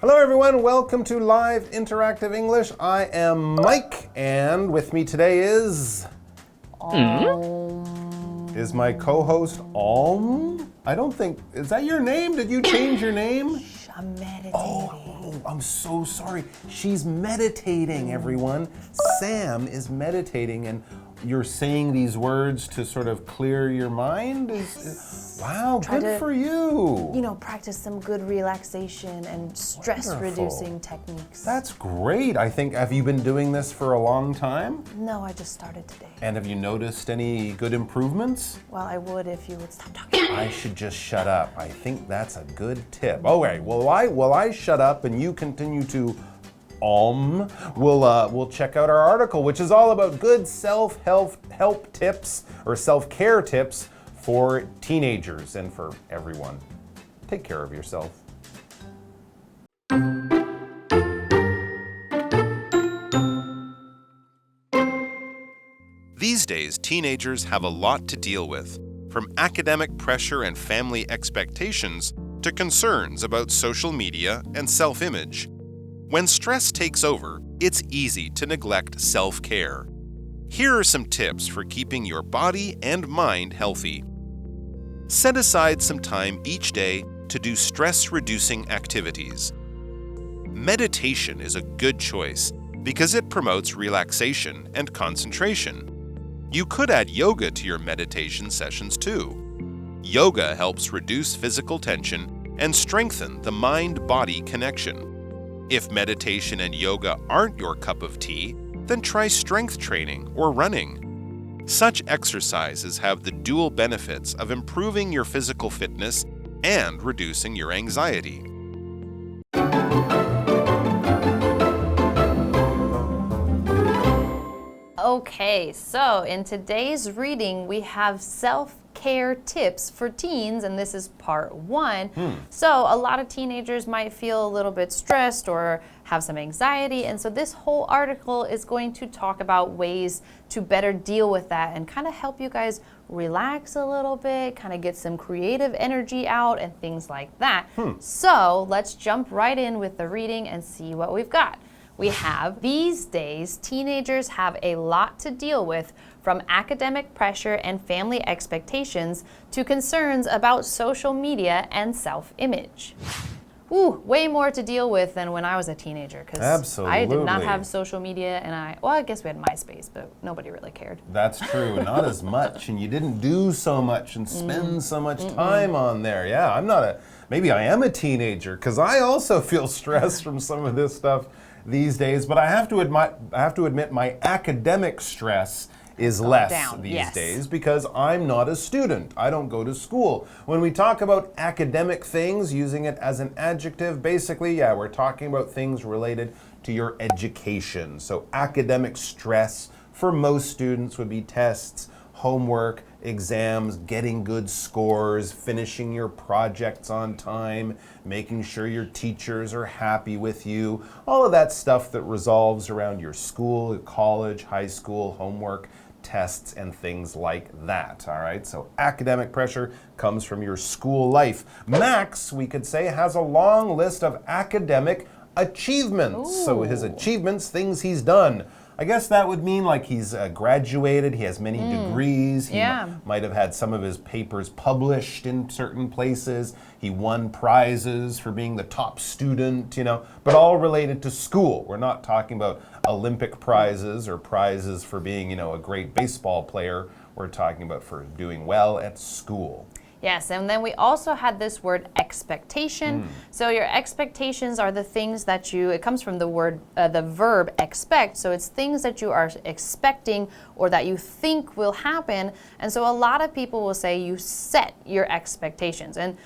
Hello everyone, welcome to Live Interactive English. I am Mike, and with me today is my co-host Alm? I don't think, is that your name? Did you change your name? I'm meditating. Oh, I'm so sorry. She's meditating, everyone. Sam is meditating, and you're saying these words to sort of clear your mind? Wow, good for you. You know, practice some good relaxation and stress-reducing techniques. That's great. I think, have you been doing this for a long time? No, I just started today. And have you noticed any good improvements? Well, I would if you would stop talking. I should just shut up. I think that's a good tip. All right, well, I shut up and you continue to we'll check out our article, which is all about good self-help tips or self-care tips for teenagers and for everyone. Take care of yourself. These days, teenagers have a lot to deal with, from academic pressure and family expectations to concerns about social media and self-image. When stress takes over, it's easy to neglect self-care. Here are some tips for keeping your body and mind healthy. Set aside some time each day to do stress-reducing activities. Meditation is a good choice because it promotes relaxation and concentration. You could add yoga to your meditation sessions too. Yoga helps reduce physical tension and strengthen the mind-body connection. If meditation and yoga aren't your cup of tea, then try strength training or running. Such exercises have the dual benefits of improving your physical fitness and reducing your anxiety. Okay, so in today's reading, we have self-care tips for teens, and this is part 1. So a lot of teenagers might feel a little bit stressed or have some anxiety, and so this whole article is going to talk about ways to better deal with that and kind of help you guys relax a little bit, kind of get some creative energy out and things like that. So let's jump right in with the reading and see what we've got. We have, these days, teenagers have a lot to deal with, from academic pressure and family expectations to concerns about social media and self-image. Ooh, way more to deal with than when I was a teenager, because I did not have social media, and I guess we had MySpace, but nobody really cared. That's true, not as much, and you didn't do so much and spend so much time on there. Yeah, maybe I am a teenager, because I also feel stressed from some of this stuff these days, but I have to admit my academic stress is less these days because I'm not a student. I don't go to school. When we talk about academic things, using it as an adjective, basically, we're talking about things related to your education. So academic stress for most students would be tests, homework, exams, getting good scores, finishing your projects on time, making sure your teachers are happy with you, all of that stuff that revolves around your school, college, high school, homework, tests, and things like that, all right? So academic pressure comes from your school life. Max, we could say, has a long list of academic achievements. So his achievements, things he's done. I guess that would mean like he's graduated, he has many degrees, he might have had some of his papers published in certain places, he won prizes for being the top student, but all related to school. We're not talking about Olympic prizes or prizes for being, a great baseball player. We're talking about for doing well at school. Yes, and then we also had this word expectation. So your expectations are the things that it comes from the verb expect. So it's things that you are expecting or that you think will happen. And so a lot of people will say you set your expectations. And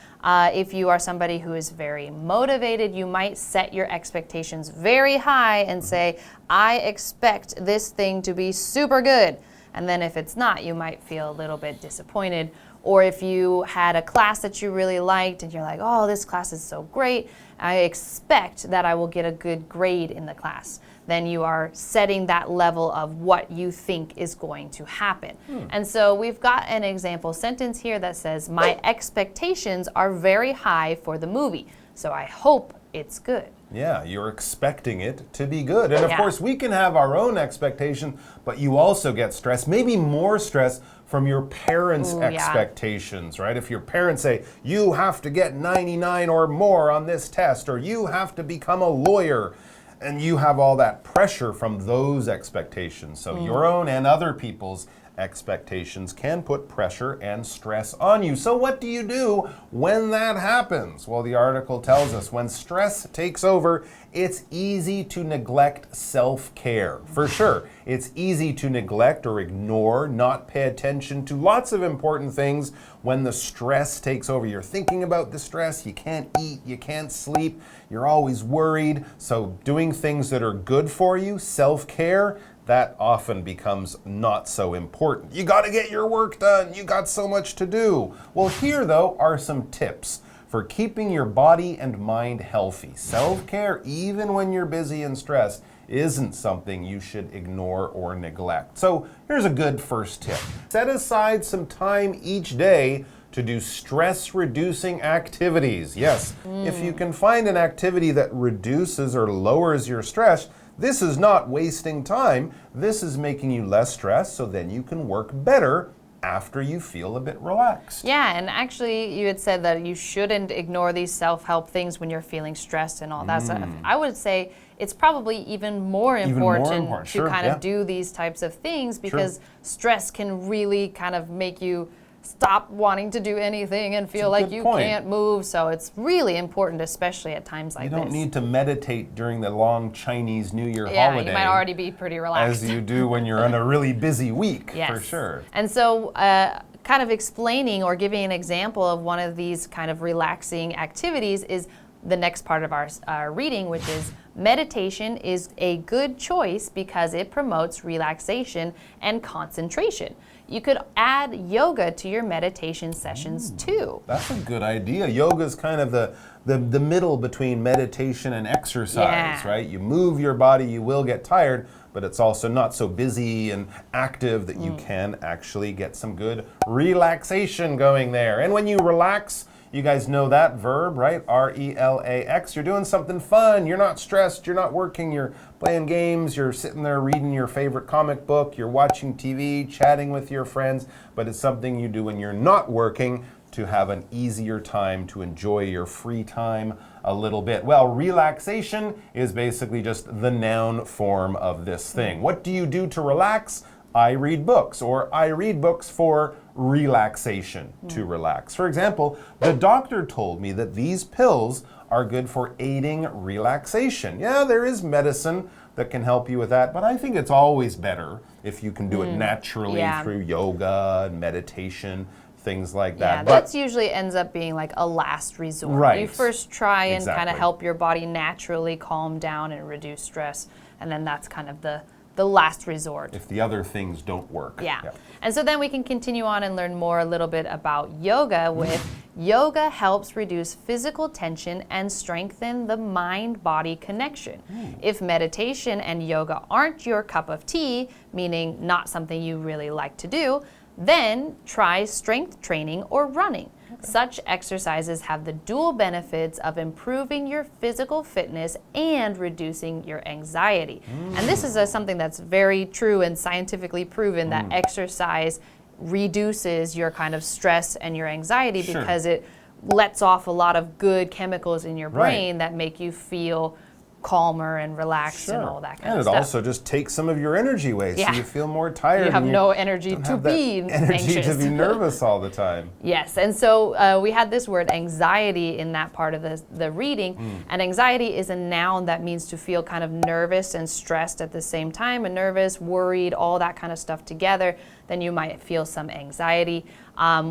if you are somebody who is very motivated, you might set your expectations very high and say, I expect this thing to be super good. And then if it's not, you might feel a little bit disappointed Or if you had a class that you really liked and you're like, oh, this class is so great, I expect that I will get a good grade in the class. Then you are setting that level of what you think is going to happen. And so we've got an example sentence here that says, my expectations are very high for the movie, so I hope it's good. Yeah, you're expecting it to be good. And of course, we can have our own expectation, but you also get stress, maybe more stress from your parents' expectations, right? If your parents say, you have to get 99 or more on this test, or you have to become a lawyer, and you have all that pressure from those expectations. So your own and other people's expectations can put pressure and stress on you. So what do you do when that happens? Well, the article tells us when stress takes over, it's easy to neglect self-care. For sure, it's easy to neglect or ignore, not pay attention to lots of important things when the stress takes over. You're thinking about the stress, you can't eat, you can't sleep, you're always worried. So doing things that are good for you, self-care, that often becomes not so important. You got to get your work done. You got so much to do. Well, here, though, are some tips for keeping your body and mind healthy. Self-care, even when you're busy and stressed, isn't something you should ignore or neglect. So here's a good first tip. Set aside some time each day to do stress-reducing activities. Yes, if you can find an activity that reduces or lowers your stress, this is not wasting time. This is making you less stressed, so then you can work better after you feel a bit relaxed. Yeah, and actually you had said that you shouldn't ignore these self-help things when you're feeling stressed and all that stuff. I would say it's probably even more important to sure, kind of do these types of things because stress can really kind of make you stop wanting to do anything and feel like you can't move. So it's really important, especially at times like this. You don't need to meditate during the long Chinese New Year holiday. Yeah, you might already be pretty relaxed. As you do when you're on a really busy week, for sure. And so kind of explaining or giving an example of one of these kind of relaxing activities is the next part of our reading, which is meditation is a good choice because it promotes relaxation and concentration. You could add yoga to your meditation sessions too. That's a good idea. Yoga is kind of the middle between meditation and exercise, right? You move your body, you will get tired, but it's also not so busy and active that you can actually get some good relaxation going there. And when you relax, you guys know that verb, right? R-E-L-A-X. You're doing something fun. You're not stressed. You're not working. You're playing games. You're sitting there reading your favorite comic book. You're watching TV, chatting with your friends. But it's something you do when you're not working to have an easier time to enjoy your free time a little bit. Well, relaxation is basically just the noun form of this thing. What do you do to relax? I read books, or I read books for relaxation, to relax. For example, the doctor told me that these pills are good for aiding relaxation. Yeah, there is medicine that can help you with that, but I think it's always better if you can do it naturally through yoga and meditation, things like that. Yeah, that's usually ends up being like a last resort. Right. You first try and kind of help your body naturally calm down and reduce stress, and then that's kind of the last resort. If the other things don't work. Yeah. And so then we can continue on and learn more a little bit about yoga with yoga helps reduce physical tension and strengthen the mind-body connection. If meditation and yoga aren't your cup of tea, meaning not something you really like to do, then try strength training or running. Such exercises have the dual benefits of improving your physical fitness and reducing your anxiety. And this is something that's very true and scientifically proven that exercise reduces your kind of stress and your anxiety because it lets off a lot of good chemicals in your brain that make you feel calmer and relaxed and all that kind of stuff. And it also just takes some of your energy away, so you feel more tired. You have no energy to be anxious. To be nervous all the time. Yes, and so we had this word anxiety in that part of the reading, and anxiety is a noun that means to feel kind of nervous and stressed at the same time, and nervous, worried, all that kind of stuff together, then you might feel some anxiety.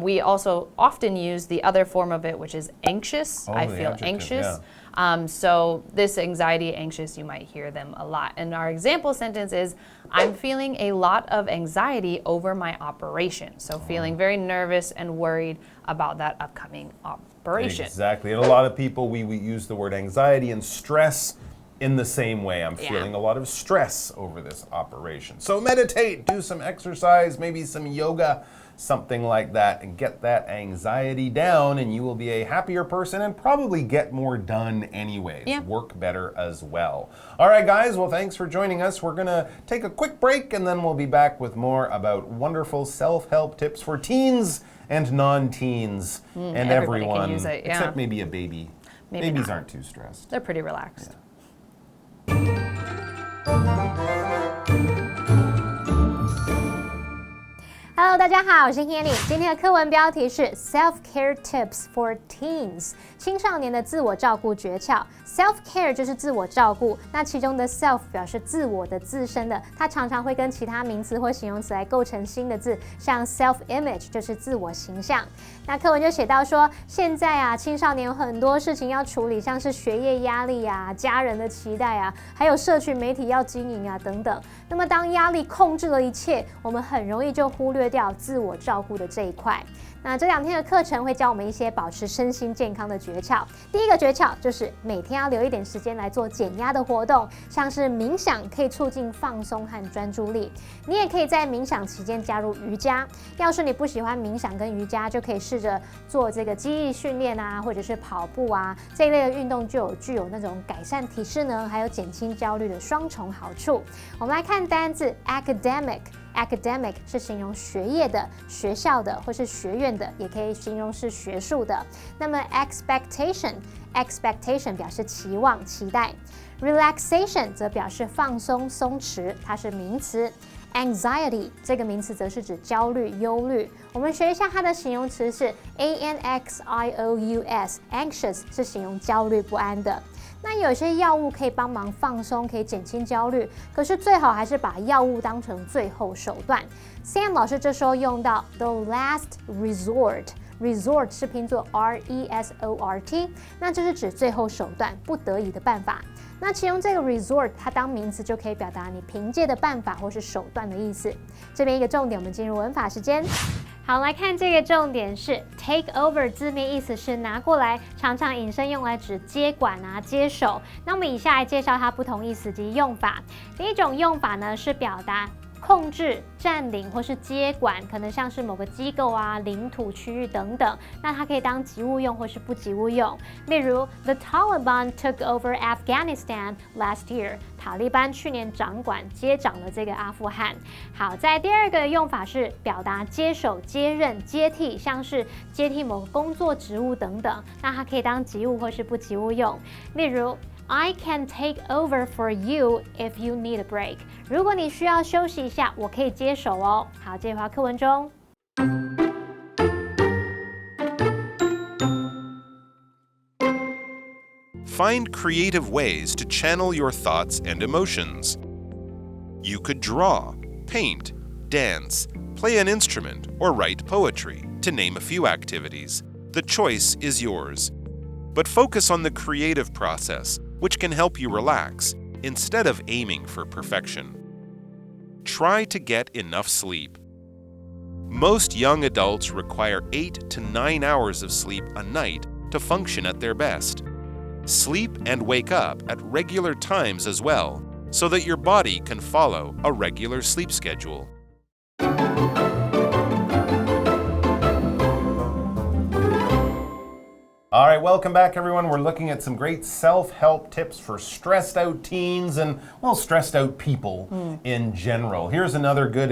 We also often use the other form of it, which is anxious. I feel anxious. So this anxiety, anxious, you might hear them a lot. And our example sentence is, I'm feeling a lot of anxiety over my operation. So feeling very nervous and worried about that upcoming operation. Exactly. And a lot of people, we use the word anxiety and stress in the same way. I'm feeling a lot of stress over this operation. So meditate, do some exercise, maybe some yoga, something like that, and get that anxiety down, and you will be a happier person and probably get more done anyways. Yeah. Work better as well. All right, guys, well, thanks for joining us. We're going to take a quick break, and then we'll be back with more about wonderful self-help tips for teens and non-teens and everyone, can use it, yeah. except maybe a baby. Maybe Babies not. aren't too stressed. They're pretty relaxed. Yeah. Hello， 大家好，我是 Hanny。今天的课文标题是 Self-Care Tips for Teens， 青少年的自我照顾诀窍。Self-care 就是自我照顾，那其中的 self 表示自我的、自身的，它常常会跟其他名词或形容词来构成新的字，像 self-image 就是自我形象。那课文就写到说，现在啊，青少年有很多事情要处理，像是学业压力啊、家人的期待啊，还有社群媒体要经营啊等等。那么当压力控制了一切，我们很容易就忽略掉自我照顾的这一块。那这2天的课程会教我们一些保持身心健康的诀窍。第一个诀窍就是每天要留一点时间来做减压的活动，像是冥想可以促进放松和专注力。你也可以在冥想期间加入瑜伽。要是你不喜欢冥想跟瑜伽，就可以试着做这个肌力训练啊，或者是跑步啊这一类的运动，就具有那种改善体适能还有减轻焦虑的双重好处。我们来看单字 academic。Academic 是形容学业的、学校的或是学院的，也可以形容是学术的。那么 expectation 表示期望、期待。Relaxation 则表示放松、松弛，它是名词。Anxiety 这个名词则是指焦虑、忧虑。我们学一下它的形容词是 anxious，anxious 是形容焦虑不安的。那有些药物可以帮忙放松，可以减轻焦虑，可是最好还是把药物当成最后手段。Sam 老师这时候用到 the last resort。Resort 是拼作 resort， 那这是指最后手段、不得已的办法。那其中这个 resort 它当名词就可以表达你凭借的办法或是手段的意思。这边一个重点，我们进入文法时间。好，来看这个重点是 take over， 字面意思是拿过来，常常引申用来指接管啊、接手。那我们以下来介绍它不同意思及用法。第一种用法呢是表达控制、占领或是接管，可能像是某个机构啊、领土、区域等等。那它可以当及物用或是不及物用。例如 ，The Taliban took over Afghanistan last year。塔利班去年接掌了这个阿富汗。好，在第二个用法是表达接手、接任、接替，像是接替某个工作、职务等等。那它可以当及物或是不及物用。例如I can take over for you if you need a break. 如果你需要休息一下，我可以接手哦。好，接回到课文中。Find creative ways to channel your thoughts and emotions. You could draw, paint, dance, play an instrument, or write poetry, to name a few activities. The choice is yours. But focus on the creative process, which can help you relax, instead of aiming for perfection. Try to get enough sleep. Most young adults require 8 to 9 hours of sleep a night to function at their best. Sleep and wake up at regular times as well, so that your body can follow a regular sleep schedule. All right, welcome back, everyone. We're looking at some great self-help tips for stressed out teens and, well, stressed out people in general. Here's another good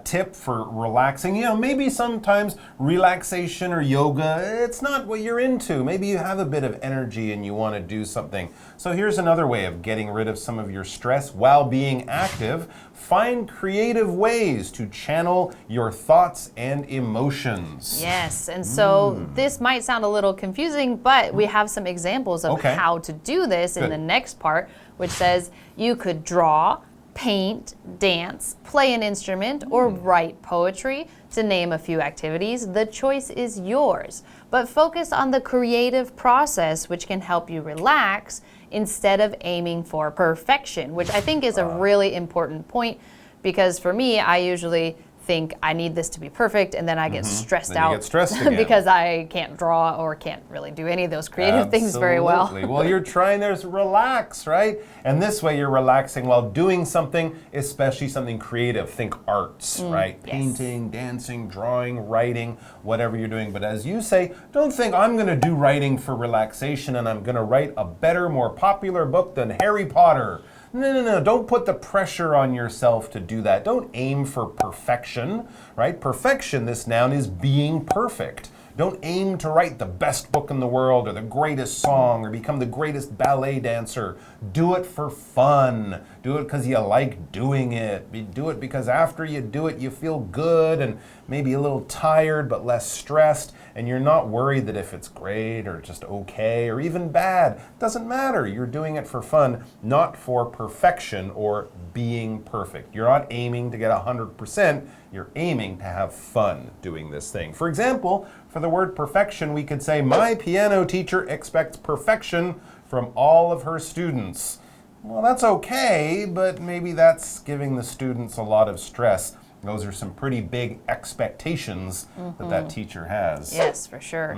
tip for relaxing. You know, maybe sometimes relaxation or yoga, it's not what you're into. Maybe you have a bit of energy and you want to do something. So here's another way of getting rid of some of your stress while being active. Find creative ways to channel your thoughts and emotions. Yes, and so this might sound a little confusing, but we have some examples of how to do this in the next part, which says you could draw, paint, dance, play an instrument, or write poetry, to name a few activities. The choice is yours. But focus on the creative process, which can help you relax instead of aiming for perfection, which I think is a really important point because for me, I usually think I need this to be perfect and then I get stressed out because I can't draw or can't really do any of those creative things very well. Well, you're trying to relax, right? And this way you're relaxing while doing something, especially something creative. Think arts, right? Yes. Painting, dancing, drawing, writing, whatever you're doing. But as you say, don't think I'm going to do writing for relaxation and I'm going to write a better, more popular book than Harry Potter. No. Don't put the pressure on yourself to do that. Don't aim for perfection, right? Perfection, this noun, is being perfect. Don't aim to write the best book in the world or the greatest song or become the greatest ballet dancer. Do it for fun. Do it because you like doing it. Do it because after you do it, you feel good and maybe a little tired but less stressed. And you're not worried that if it's great or just okay or even bad, it doesn't matter. You're doing it for fun, not for perfection or being perfect. You're not aiming to get 100%. You're aiming to have fun doing this thing. For example, for the word perfection, we could say, my piano teacher expects perfection from all of her students. Well, that's okay, but maybe that's giving the students a lot of stress. Those are some pretty big expectations that teacher has. Yes, for sure.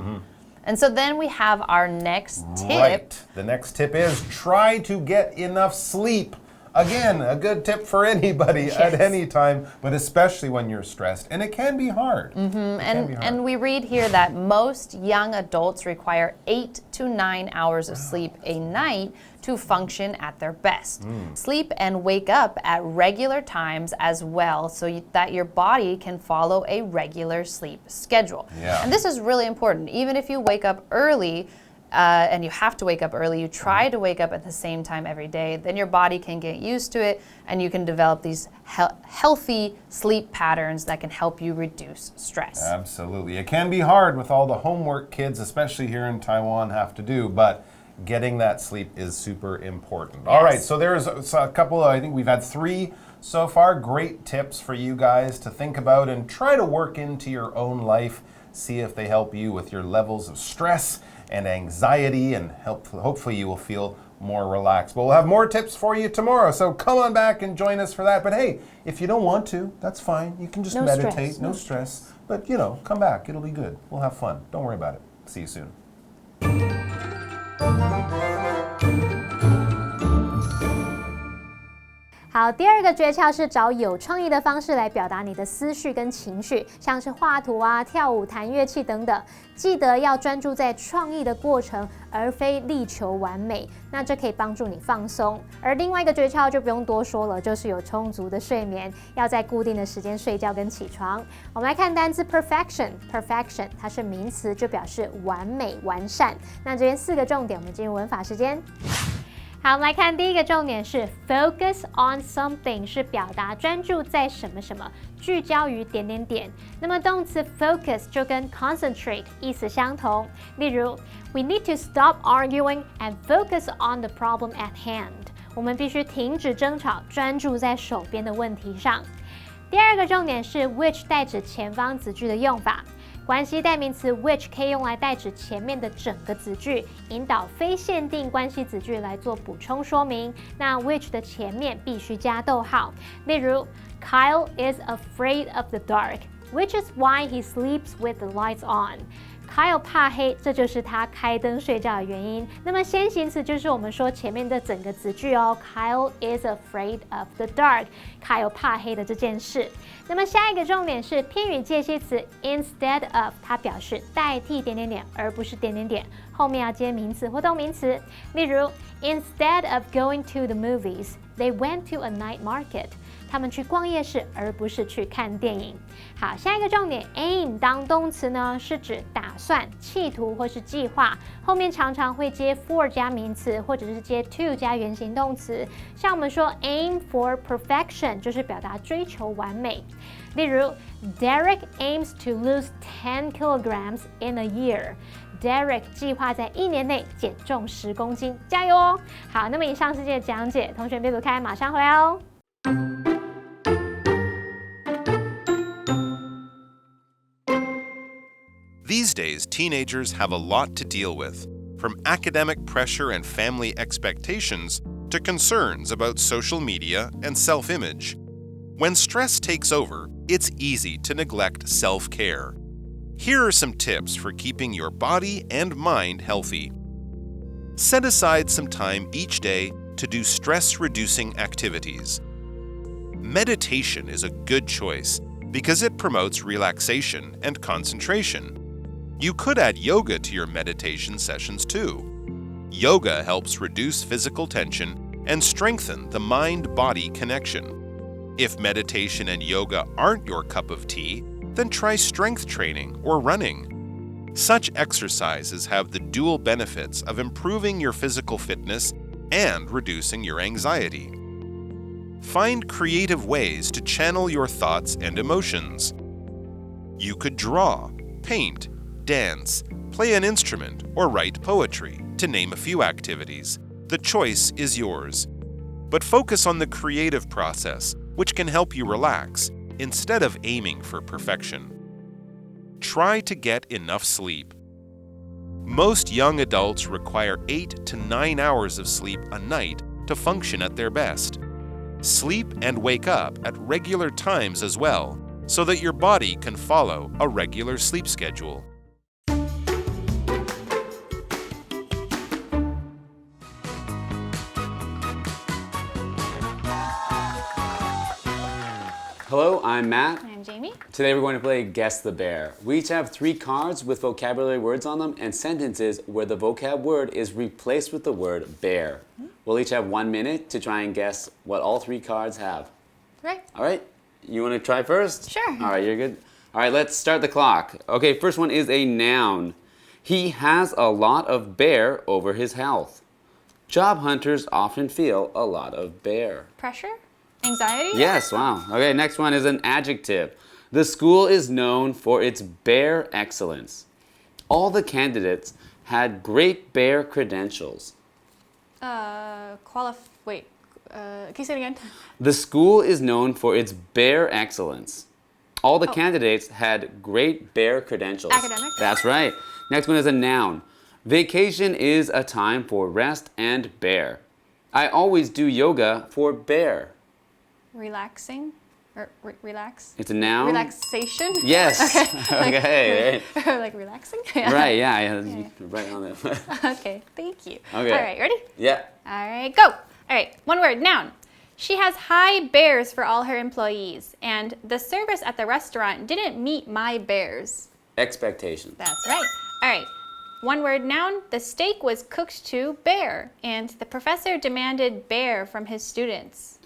And so then we have our next tip. Right. The next tip is try to get enough sleep. Again, a good tip for anybody at any time, but especially when you're stressed. And it can be hard. And we read here that most young adults require 8 to 9 hours of sleep a night to function at their best. Sleep and wake up at regular times as well so that your body can follow a regular sleep schedule. And this is really important. Even if you wake up early, and you have to wake up early, you try to wake up at the same time every day, then your body can get used to it and you can develop these healthy sleep patterns that can help you reduce stress. Absolutely. It can be hard with all the homework kids, especially here in Taiwan, have to do, but getting that sleep is super important. All right, so there's a couple, I think we've had 3 so far, great tips for you guys to think about and try to work into your own life, see if they help you with your levels of stress and anxiety, and hopefully you will feel more relaxed. But we'll have more tips for you tomorrow, so come on back and join us for that. But hey, if you don't want to, that's fine. You can just meditate, no stress. But you know, come back, it'll be good. We'll have fun. Don't worry about it. See you soon. 好，第二个诀窍是找有创意的方式来表达你的思绪跟情绪，像是画图啊、跳舞、弹乐器等等。记得要专注在创意的过程，而非力求完美。那这可以帮助你放松。而另外一个诀窍就不用多说了，就是有充足的睡眠，要在固定的时间睡觉跟起床。我们来看单字 perfection，perfection 它是名词，就表示完美、完善。那这边4个重点，我们进入文法时间。好，我们来看第一个重点是 focus on something， 是表达专注在什么什么，聚焦于点点点。那么动词 focus 就跟 concentrate 意思相同。例如 ，We need to stop arguing and focus on the problem at hand。我们必须停止争吵，专注在手边的问题上。第二个重点是 which 代指前方子句的用法。关系代名词 which 可以用来代指前面的整个子句，引导非限定关系子句来做补充说明。那 which 的前面必须加逗号。例如 ，Kyle is afraid of the dark, which is why he sleeps with the lights on. Kyle 怕黑，这就是他开灯睡觉的原因。那么先行词就是我们说前面的整个子句哦。Kyle is afraid of the dark. Kyle 怕黑的这件事。那么下一个重点是偏语介系词 instead of， 它表示代替点点点，而不是点点点，后面要接名词或动名词。例如 ，Instead of going to the movies, they went to a night market. 他们去逛夜市，而不是去看电影。好，下一个重点 aim 当动词呢，是指打算、企图或是计划，后面常常会接 for 加名词，或者是接 to 加原形动词。像我们说 aim for perfection 就是表达追求完美。例如 Derek aims to lose 10 kilograms in a year。Derek 计划在1年内减重10公斤，加油哦！好，那么以上是这个讲解，同学别走开，马上回来哦。These days, teenagers have a lot to deal with, from academic pressure and family expectations to concerns about social media and self-image. When stress takes over, it's easy to neglect self-care. Here are some tips for keeping your body and mind healthy. Set aside some time each day to do stress-reducing activities. Meditation is a good choice because it promotes relaxation and concentration. You could add yoga to your meditation sessions too. Yoga helps reduce physical tension and strengthen the mind-body connection. If meditation and yoga aren't your cup of tea, then try strength training or running. Such exercises have the dual benefits of improving your physical fitness and reducing your anxiety. Find creative ways to channel your thoughts and emotions. You could draw, paint, dance, play an instrument, or write poetry, to name a few activities. The choice is yours. But focus on the creative process, which can help you relax, instead of aiming for perfection. Try to get enough sleep. Most young adults require 8 to 9 hours of sleep a night to function at their best. Sleep and wake up at regular times as well, so that your body can follow a regular sleep schedule. Hello, I'm Matt. I'm Jamie. Today we're going to play Guess the Bear. We each have 3 cards with vocabulary words on them and sentences where the vocab word is replaced with the word bear. We'll each have 1 minute to try and guess what all 3 cards have. Right. All right, you want to try first? Sure. All right, you're good. All right, let's start the clock. Okay, first one is a noun. He has a lot of bear over his health. Job hunters often feel a lot of bear. Pressure? Anxiety? Yes, wow. Okay, next one is an adjective. The school is known for its bear excellence. All the candidates had great bear credentials. Wait. Can you say it again? The school is known for its bear excellence. All the candidates had great bear credentials. Academic? That's right. Next one is a noun. Vacation is a time for rest and bear. I always do yoga for bear. Relaxing? Or relax? It's a noun? Relaxation? Yes. Okay. Okay. Like relaxing? Right, yeah. Right on that. Okay, thank you. Okay. All right, ready? Yeah. All right, go. All right, one word, noun. She has high bears for all her employees, and the service at the restaurant didn't meet my bears. Expectations. That's right. All right, one word, noun. The steak was cooked to bear, and the professor demanded bear from his students.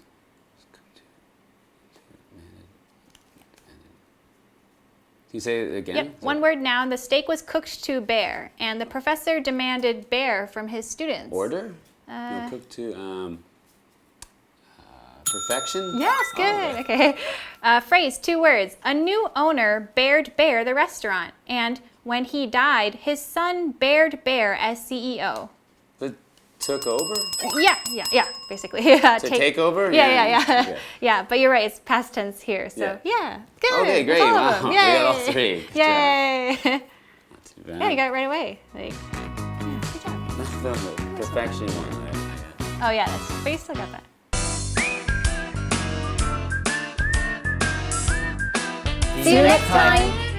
Can you say it again? Yep, one word, noun. The steak was cooked to bear, and the professor demanded bear from his students. Order? No, cook to perfection? Yes, good. Okay. Phrase, 2 words. A new owner bared bear the restaurant, and when he died, his son bared bear as CEO. But took over? Yeah, basically. Yeah, take over? Yeah. Okay. Yeah, but you're right, it's past tense here, so Yeah. good. Okay, great. All of Wow. them. We Yay. got all 3. Good Yay. job. Not too bad. Yeah, you got it right away. Like, yeah, good job. The perfection one. Oh yeah, but you still got that. See you next time.